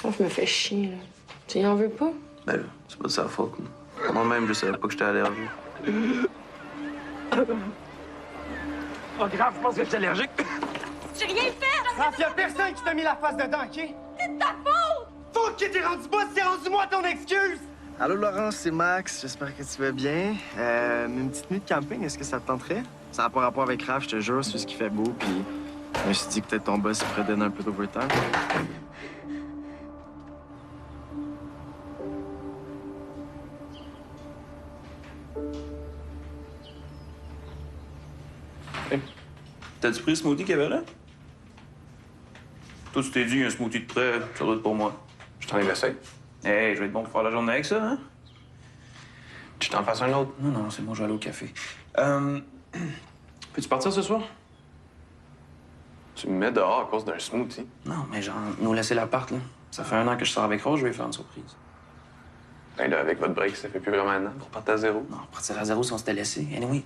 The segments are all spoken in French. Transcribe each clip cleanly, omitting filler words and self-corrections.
Oh, je me fais chier, là. Tu y en veux pas? Ben là, c'est pas de sa faute. Moi-même, je savais pas que j'étais allergique. Pas grave, je pense que je suis allergique. J'ai rien fait! Raph, y'a personne qui t'a mis la face dedans, OK? C'est de ta faute! Faut que t'es rendu bas, c'est rendu moi ton excuse! Allô, Laurence, c'est Max. J'espère que tu vas bien. Une petite nuit de camping, est-ce que ça te tenterait? Ça n'a pas rapport avec Raph, je te jure, c'est ce qui fait beau, puis je me suis dit que peut-être ton boss pourrait donner un peu d'overtime. Hey. T'as-tu pris le smoothie qu'il y avait là? Toi, tu t'es dit, il y a un smoothie de prêt, ça doit être pour moi. Je t'en ai laissé. Hey, je vais être bon pour faire la journée avec ça, hein? Tu t'en fasses un autre? Non, non, c'est moi, je vais aller au café. Peux-tu partir ce soir? Tu me mets dehors à cause d'un smoothie. Non, mais genre, nous laisser l'appart, là. Ça fait 1 an que je sors avec Rose, je vais lui faire une surprise. Hey, là, avec votre break, ça fait plus vraiment un an pour partir à zéro. Non, partir à zéro si on s'était laissé. Anyway,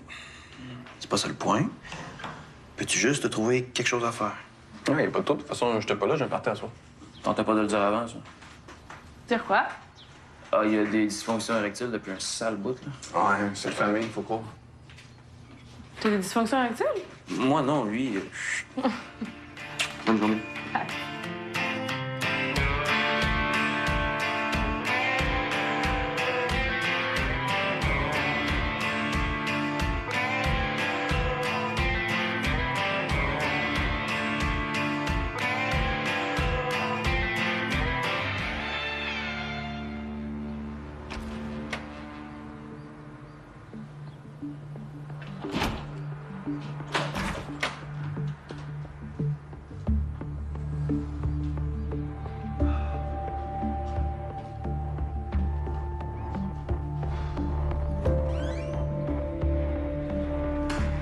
c'est pas ça le point. Peux-tu juste te trouver quelque chose à faire? Ouais, y a pas de tout. De toute façon, j'étais pas là, je partais à soi. Tentais pas de le dire avant, ça. Dire quoi? Ah, il y a des dysfonctions érectiles depuis un sale bout, là. Ouais, c'est la famille, faut croire. T'as des dysfonctions érectiles? Moi, non, lui. Bonne journée.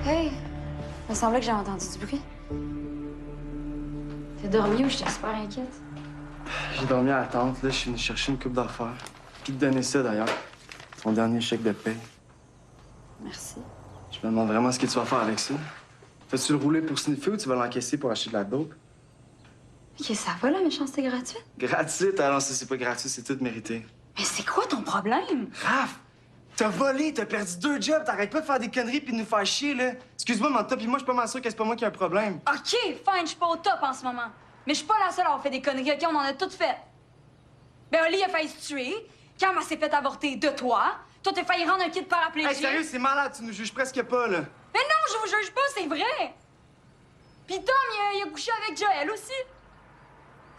Hey, il me semblait que j'avais entendu du bruit. T'as dormi ou j'étais super inquiète? J'ai dormi à la tente, là, je suis venu chercher une coupe d'affaires. Puis te donner ça, d'ailleurs. Ton dernier chèque de paye. Merci. Je me demande vraiment ce que tu vas faire avec ça. Vas-tu le rouler pour sniffer ou tu vas l'encaisser pour acheter de la dope? OK, ça va, la méchanceté gratuite? Gratuite? Alors, ça, c'est pas gratuit, c'est tout mérité. Mais c'est quoi ton problème? Raph! T'as volé, t'as perdu 2 jobs, t'arrêtes pas de faire des conneries puis de nous faire chier, là. Excuse-moi, mais en top, puis moi, je suis pas mal sûr que c'est pas moi qui ai un problème. OK, fine, je suis pas au top en ce moment. Mais je suis pas la seule à avoir fait des conneries, OK? On en a toutes faites. Ben, Oli a failli se tuer. Cam, elle s'est fait avorter de toi. Toi, t'as failli rendre un kid paraplégique. Hey, sérieux, c'est malade, tu nous juges presque pas, là. Mais non, je vous juge pas, c'est vrai. Puis Tom, il a couché avec Joël aussi.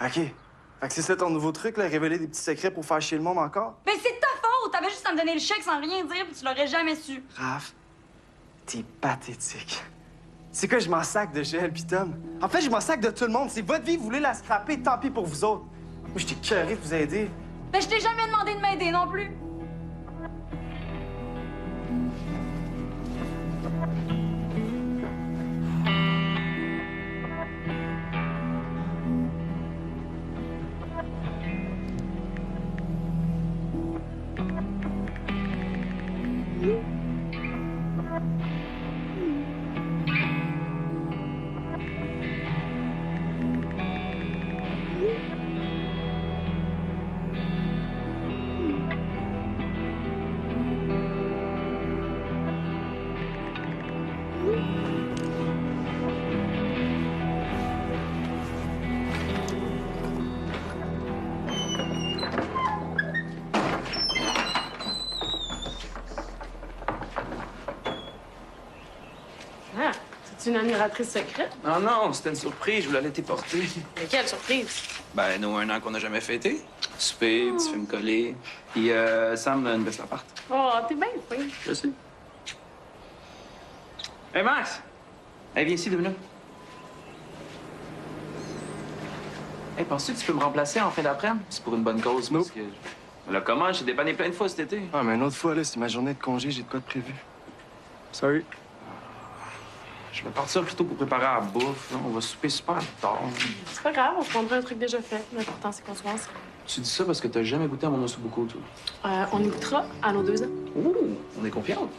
OK. Fait que c'est ça ton nouveau truc, là, révéler des petits secrets pour faire chier le monde encore? Ben, c'est de ta faute. T'avais juste à me donner le chèque sans rien dire, puis tu l'aurais jamais su. Raph, t'es pathétique. C'est quoi, je m'en sac de Joël pis Tom? En fait, je m'en sac de tout le monde. C'est votre vie, vous voulez la scraper, tant pis pour vous autres. Moi, j'étais curé de vous aider. Ben, je t'ai jamais demandé de m'aider non plus. Ah, c'est une admiratrice secrète? Non, non, c'était une surprise, je voulais aller porter. Mais quelle surprise! Ben, nous, 1 an qu'on n'a jamais fêté. Souper, petit film collé. Puis Sam nous baisse l'appart. Oh, t'es bien fin. Je sais. Hey, Max! Hey, viens ici 2 minutes. Hey, penses-tu que tu peux me remplacer en fin d'après-midi? C'est pour une bonne cause, parce que... Là, comment? J'ai dépanné plein de fois cet été. Ah, mais une autre fois, là, c'est ma journée de congé, j'ai de quoi de prévu. Sorry. Je vais partir plutôt pour préparer la bouffe. Là. On va souper super tard. C'est pas grave, on se prendra un truc déjà fait. L'important, c'est qu'on soit ensemble. Tu dis ça parce que t'as jamais goûté à mon ossobuco, toi. On y goûtera à nos 2 ans. Ouh, on est confiante.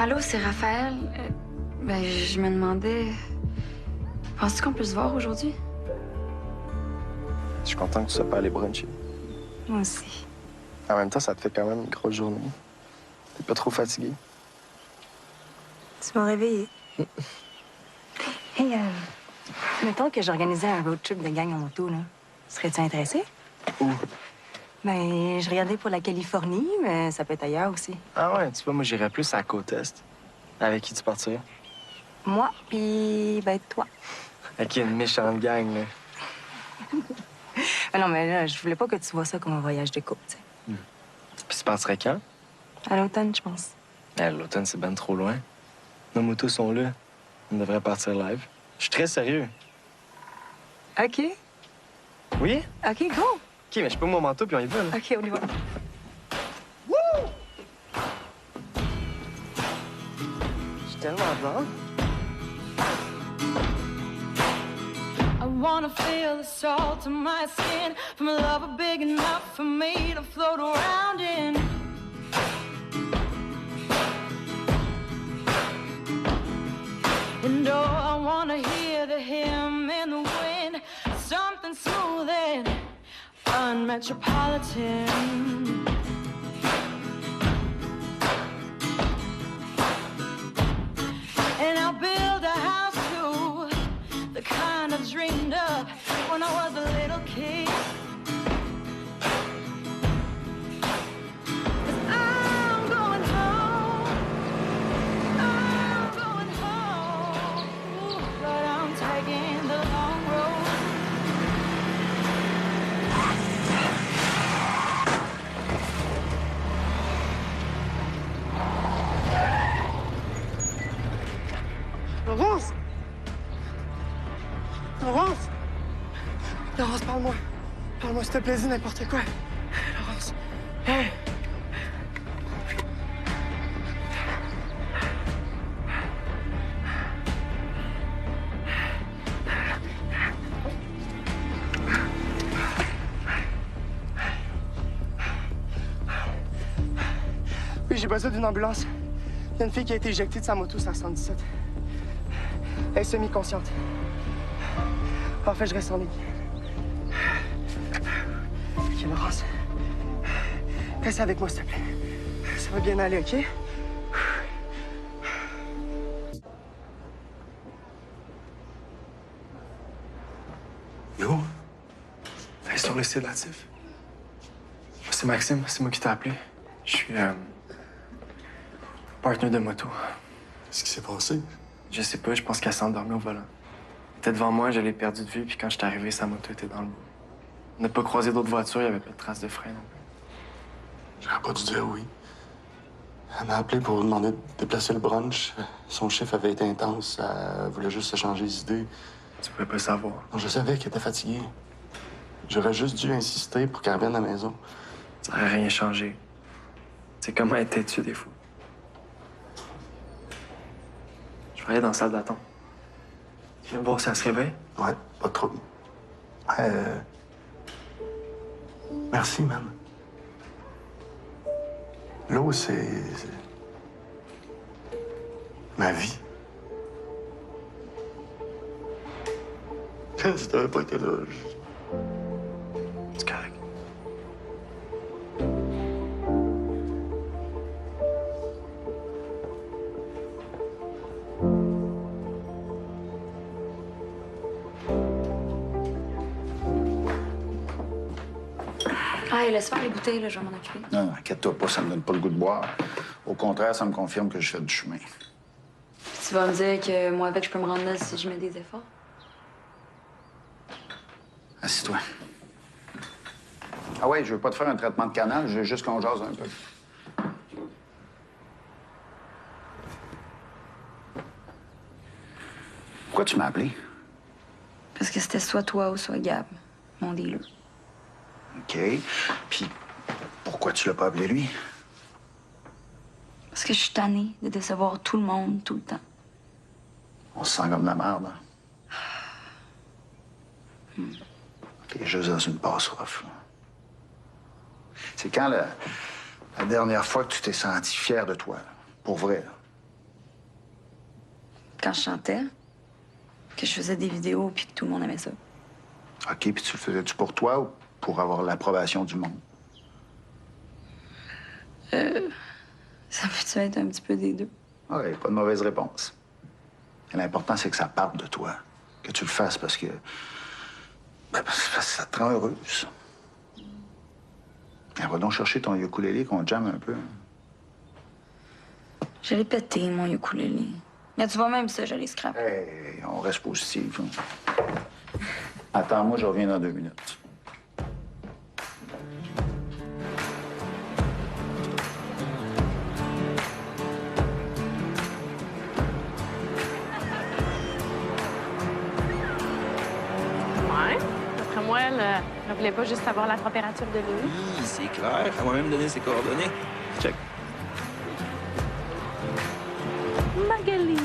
Allô, c'est Raphaël. Ben, je me demandais... Penses-tu qu'on peut se voir aujourd'hui? Je suis content que tu sois pas allé bruncher. Moi aussi. En même temps, ça te fait quand même une grosse journée. T'es pas trop fatigué? Tu m'as réveillée. Hey, mettons que j'organisais un road trip de gang en moto, là. Serais-tu intéressé? Où? Ben, je regardais pour la Californie, mais ça peut être ailleurs aussi. Ah ouais, tu vois, moi, j'irais plus à la côte Est. Avec qui tu partirais? Moi, puis ben toi. Avec une méchante gang, là. Ah non, mais là, je voulais pas que tu vois ça comme un voyage de couple, tu sais. Puis tu partirais quand? À l'automne, je pense. L'automne, c'est ben trop loin. Nos motos sont là. On devrait partir live. Je suis très sérieux. OK. Oui? OK, go! OK, mais je peux mon manteau, puis on y va, là. OK, on y va. Je suis tellement blanc. I wanna feel the salt in my skin from a lover big enough for me to float around in. And oh, I wanna hear the hymn in the wind, something smooth and unmetropolitan. And I'll build a house too, the kind I dreamed of when I was a little kid. 'Cause I'm going home, but I'm taking the long road. Laurence! Laurence! Laurence, parle-moi. Parle-moi, s'il te plaît, dis n'importe quoi. Laurence. Hey! Oui, j'ai besoin d'une ambulance. Il y a une fille qui a été éjectée de sa moto, c'est à 117. Elle est semi-consciente. En fait, je reste en ligne. OK, Laurence. Reste avec moi, s'il te plaît. Ça va bien aller, OK? Yo. Hey, sur le sédatif. C'est Maxime, c'est moi qui t'ai appelé. Je suis partenaire de moto. Qu'est-ce qui s'est passé? Je sais pas, je pense qu'elle s'est endormie au volant. Elle était devant moi, je l'ai perdue de vue, puis quand je suis arrivé, sa moto était dans le bois. On n'a pas croisé d'autres voitures, il n'y avait pas de traces de frein non plus. J'aurais pas dû dire oui. Elle m'a appelé pour demander de déplacer le brunch. Son chiffre avait été intense. Elle voulait juste se changer les idées. Tu pouvais pas savoir. Non, je savais qu'elle était fatiguée. J'aurais juste dû insister pour qu'elle revienne à la maison. Ça n'aurait rien changé. C'est comment elle était dessus des fois. Je vais aller dans la salle d'attente. Tu viens me voir si elle se réveille? Ouais, pas trop. Merci, man. L'eau, c'est ma vie. Si t'avais pas été là, C'est correct. Ah, laisse faire les bouteilles, là, je vais m'en occuper. Non, non, inquiète-toi pas, ça me donne pas le goût de boire. Au contraire, ça me confirme que je fais du chemin. Tu vas me dire que moi, avec, je peux me rendre là si je mets des efforts? Assis-toi. Ah ouais, je veux pas te faire un traitement de canal, je veux juste qu'on jase un peu. Pourquoi tu m'as appelé? Parce que c'était soit toi ou soit Gab, mon dealer. OK. Puis, pourquoi tu l'as pas appelé lui? Parce que je suis tannée de décevoir tout le monde, tout le temps. On se sent comme de la merde, hein? T'es juste dans une passe rough, là. C'est quand la dernière fois que tu t'es senti fier de toi, là? Pour vrai, là? quand je chantais, que je faisais des vidéos puis que tout le monde aimait ça. OK, puis tu le faisais-tu pour toi ou pour avoir l'approbation du monde? Ça peut être un petit peu des deux. Oui, pas de mauvaise réponse. L'important, c'est que ça parte de toi. Que tu le fasses parce que... Ben, parce que ça te rend heureuse. Ben, va donc chercher ton ukulélé qu'on jamme un peu. Je l'ai pété, mon ukulélé. Mais tu vois, même ça, je l'ai scrappé. Hey, on reste positif. Hein. Attends-moi, je reviens dans 2 minutes. Ouais. D'après moi, elle ne voulait pas juste savoir la température de l'eau. Oui, c'est clair. Elle m'a même donné ses coordonnées. Check. Magali.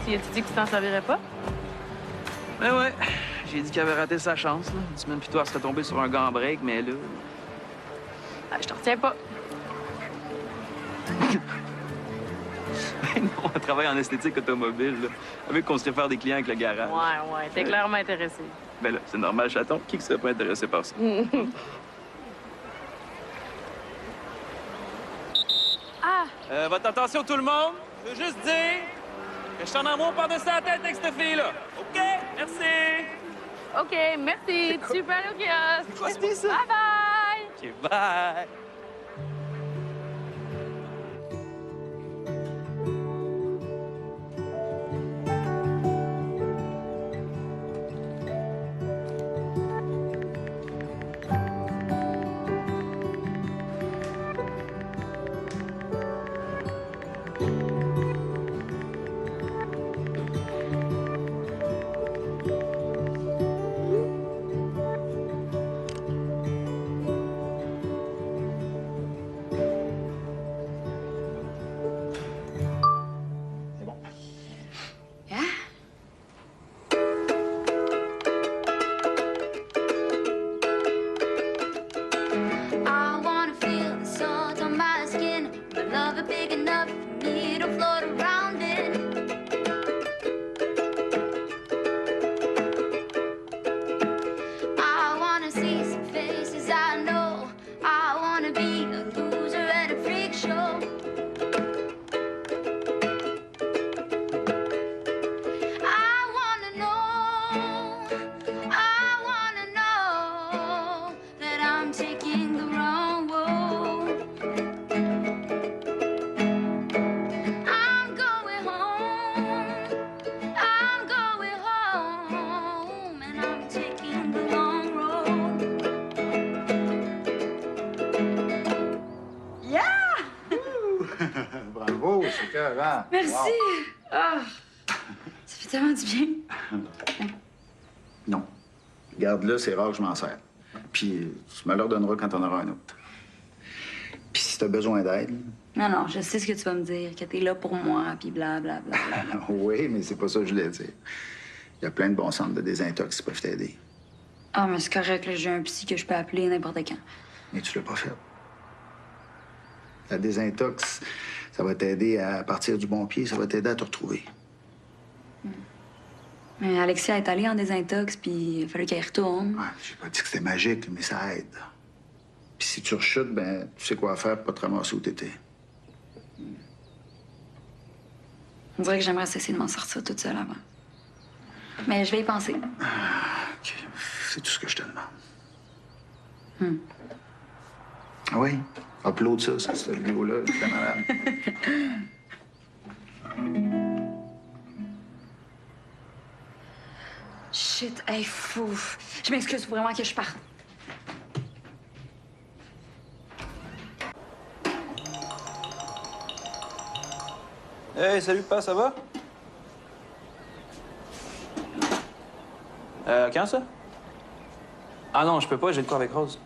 Tu as-tu dit que tu t'en servirais pas? Ben ouais. J'ai dit qu'elle avait raté sa chance. Là. Une semaine plus tard, elle serait tombée sur un gant break, mais là... Ah, je te retiens pas. Non, elle travaille en esthétique automobile. Là. Elle veut qu'on se réfère des clients avec le garage. Ouais, t'es clairement intéressé. Ben là, c'est normal, chaton. Qui ne serait pas intéressé par ça? Ah! Votre attention, tout le monde. Je veux juste dire que je suis en amour par-dessus la tête avec cette fille-là. OK? Merci. OK, merci. Tu peux aller au kiosque. C'est quoi c'était ça? Bye-bye! OK, bye. I wanna feel the salt on my skin, but love it big enough for me to float around in. I wanna see some faces I know. I wanna be a loser at a freak show. I wanna know that I'm taking the wrong road. I'm going home, and I'm taking the long road. Yeah! Bravo, c'est carré. Merci! Wow. Ah! Ça fait tellement du bien. Non. Garde-le, c'est rare que je m'en sers. Puis tu me le redonneras quand on aura un autre. Puis si t'as besoin d'aide... Non, je sais ce que tu vas me dire, que t'es là pour moi, puis blablabla. Oui, mais c'est pas ça que je voulais dire. Il y a plein de bons centres de désintox qui peuvent t'aider. Ah, mais c'est correct, là, j'ai un psy que je peux appeler n'importe quand. Mais tu l'as pas fait. La désintox, ça va t'aider à partir du bon pied, ça va t'aider à te retrouver. Mais Alexia est allée en désintox, puis il a fallu qu'elle y retourne. Ouais, j'ai pas dit que c'était magique, mais ça aide. Puis si tu rechutes, ben, tu sais quoi faire pour pas te ramasser où t'étais. On dirait que j'aimerais cesser de m'en sortir toute seule avant. Mais je vais y penser. OK. C'est tout ce que je te demande. Ah oui? Upload ça, cette vidéo-là. C'est malade. Shit, hey, fou. Je m'excuse, faut vraiment que je parte. Hey, salut, pas, ça va? Quand ça? Ah non, je peux pas, j'ai le quoi avec Rose.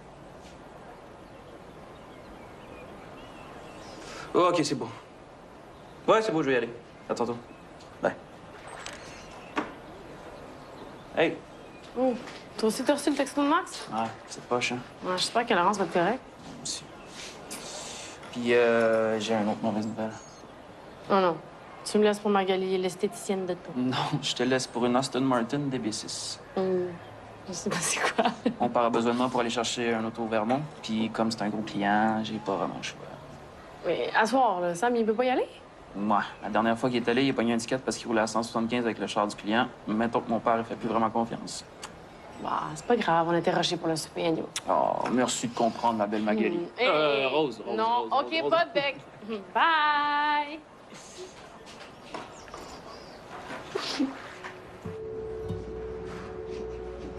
Oh, OK, c'est beau. Ouais, c'est beau, je vais y aller. À tantôt. Bye. Hey. Oh, toi aussi, t'as reçu le texto de Max? Ouais, c'est poche, hein? Ouais, j'espère que Laurence va être correcte. Moi aussi. Puis, j'ai une autre mauvaise nouvelle. Oh non. Tu me laisses pour Magali, l'esthéticienne de tout. Non, je te laisse pour une Aston Martin DB6. Je sais pas c'est quoi. Mon père a besoin de moi pour aller chercher un auto au Vermont. Puis comme c'est un gros client, j'ai pas vraiment le choix. Mais à soir, là, Sam, il peut pas y aller? Moi, la dernière fois qu'il est allé, il a pogné un ticket parce qu'il roulait à 175 avec le char du client. Mettons que mon père, il fait plus vraiment confiance. Bah, c'est pas grave, on était rushés pour le souper, anyway. Oh, merci de comprendre, ma belle Magali. Rose. Non, Rose, OK, Rose. pas de bec. Bye!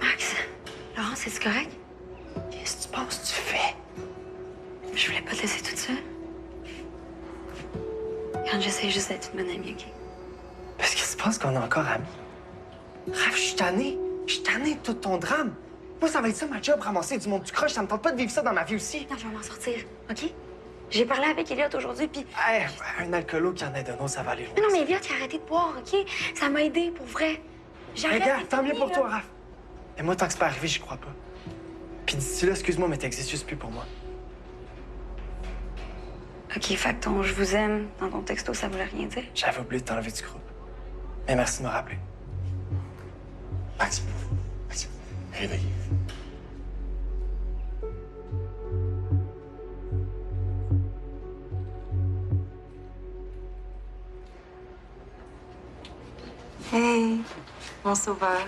Max, Laurence, c'est correct? Qu'est-ce que tu penses que tu fais? Je voulais pas te laisser toute seule. Quand j'essaie juste d'être une bonne amie, OK? Parce que tu penses qu'on est encore amis? Raph, je suis tanné. Je suis tanné de tout ton drame. Moi, ça va être ça ma job, ramasser du monde du croche. Ça me tente pas de vivre ça dans ma vie aussi. Non, je vais m'en sortir, OK? J'ai parlé avec Elliot aujourd'hui, puis... Hey, un alcoolo qui en aide un autre, ça va aller loin. Non, mais Elliot, il a arrêté de boire, OK? Ça m'a aidé, pour vrai. J'arrête. Regarde, tant mieux pour là. toi, Raph. Et moi, tant que c'est pas arrivé, j'y crois pas. Puis d'ici là, excuse-moi, mais t'existes juste plus pour moi. OK, fait que ton « je vous aime » dans ton texto, ça voulait rien dire? J'avais oublié de t'enlever du groupe. Mais merci de me rappeler. Max, réveille. Hey, mon sauveur.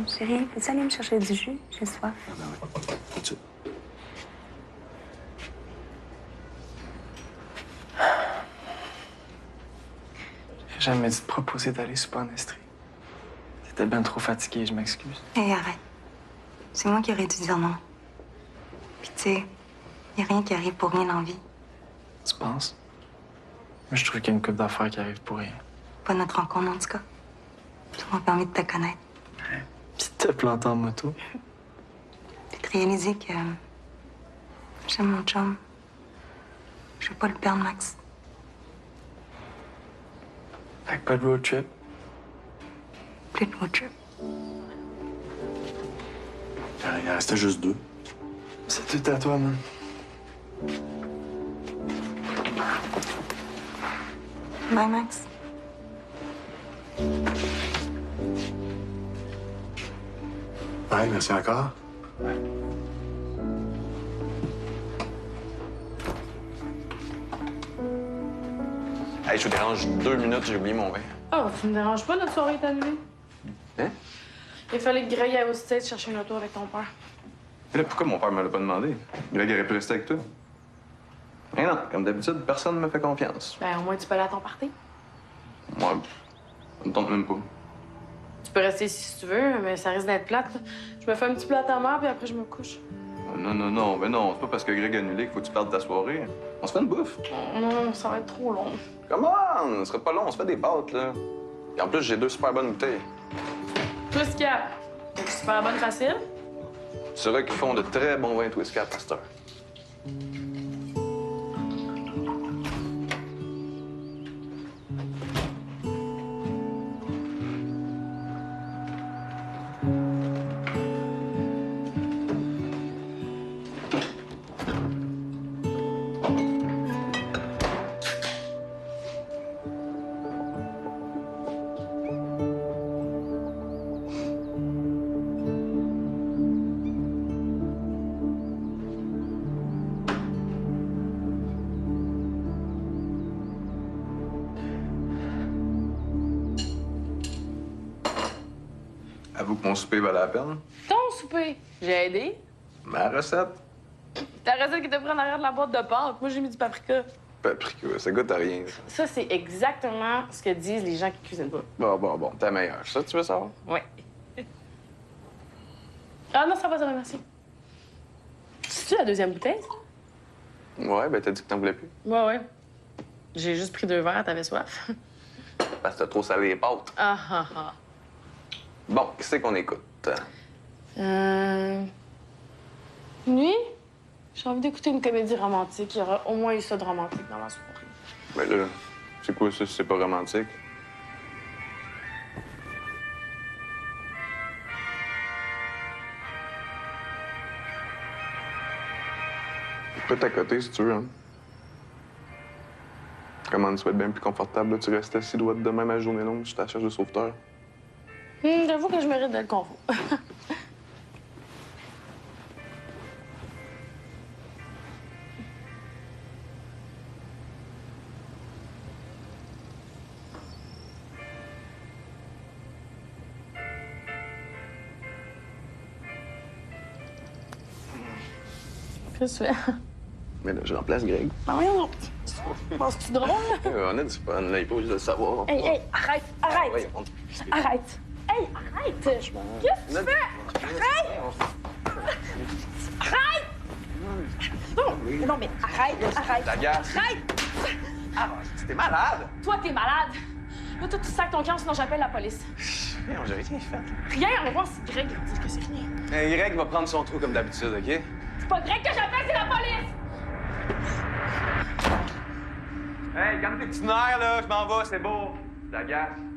Chérie, peux-tu aller me chercher du jus? J'ai soif. Ah ben oui, tout de suite. J'ai jamais dû te proposer d'aller souper en Estrie. T'étais bien trop fatigué, je m'excuse. Hey, arrête. C'est moi qui aurais dû dire non. Puis tu sais, y a rien qui arrive pour rien dans la vie. Tu penses? Moi, je trouve qu'il y a une couple d'affaires qui arrivent pour rien. Pas notre rencontre, en tout cas. Ça m'a permis de te connaître. Puis de te planter en moto. Puis de réaliser que j'aime mon chum. Je veux pas le perdre, Max. Fait que pas de road trip. Plus de road trip. Il en restait juste 2. C'est tout à toi, man. Bye, Max. Ouais, merci encore. Hey, je vous dérange 2 minutes, j'ai oublié mon vin. Oh, tu me déranges pas, notre soirée est annulée. Hein? Il fallait que Greg aille au States chercher une auto avec ton père. Et là, pourquoi mon père me l'a pas demandé? Greg aurait pu rester avec toi. Mais non, comme d'habitude, personne ne me fait confiance. Ben, au moins, tu peux aller à ton party. Moi, ça me tente même pas. Tu peux rester ici si tu veux, mais ça risque d'être plate. Je me fais un petit plat à mort, puis après, je me couche. Non, mais non, c'est pas parce que Greg a annulé qu'il faut que tu perdes ta soirée. On se fait une bouffe. Non, ça va être trop long. Comment? Ce serait pas long, on se fait des pâtes, là. Et en plus, j'ai 2 super bonnes bouteilles. Twist Cap. Une super bonne facile. C'est vrai qu'ils font de très bons vins Twist Cap, Pasteur. Avoue que mon souper valait la peine. Ton souper. J'ai aidé. Ma recette. Ta recette qui te prend en arrière de la boîte de pâtes. Moi, j'ai mis du paprika. Paprika, ça goûte à rien. Ça, c'est exactement ce que disent les gens qui cuisinent pas. Bon, t'es meilleure. Ça, tu veux savoir? Ouais. Ah non, ça va, merci. C'est-tu la deuxième bouteille? Ouais, ben t'as dit que t'en voulais plus. Ouais. J'ai juste pris 2 verres, t'avais soif. Parce que t'as trop salé les pâtes. Ah. Bon, qu'est-ce qu'on écoute? Nuit? J'ai envie d'écouter une comédie romantique. Il y aura au moins eu ça de romantique dans la soirée. Ben là, c'est quoi ça si c'est pas romantique? Tu peux t'accoter si tu veux, hein? Comment tu vas être bien plus confortable, là? Tu restes assis droite de même à la journée longue, tu t'as cherche de sauveteur. J'avoue que je mérite d'être confort. Qu'est-ce que tu fais? Mais là, je remplace Greg. Ah oui, non. Penses-tu drôle? On a du fun, là, il faut juste le savoir. Hey, arrête, arrête! Ouais, Arrête! Hey, arrête! Qu'est-ce que tu fais? Arrête! Arrête! Non, mais arrête! T'agaces. Arrête! Ah, t'es malade! Toi, t'es malade! Là, toi, tu sacs ton camp, sinon j'appelle la police. On j'ai rien fait. Rien, on va voir si Greg va dire que c'est rien. Greg va prendre son trou comme d'habitude, OK? C'est pas Greg que j'appelle, c'est la police! Hey, calme tes petits nerfs, là, je m'en vais, c'est beau. T'agaces.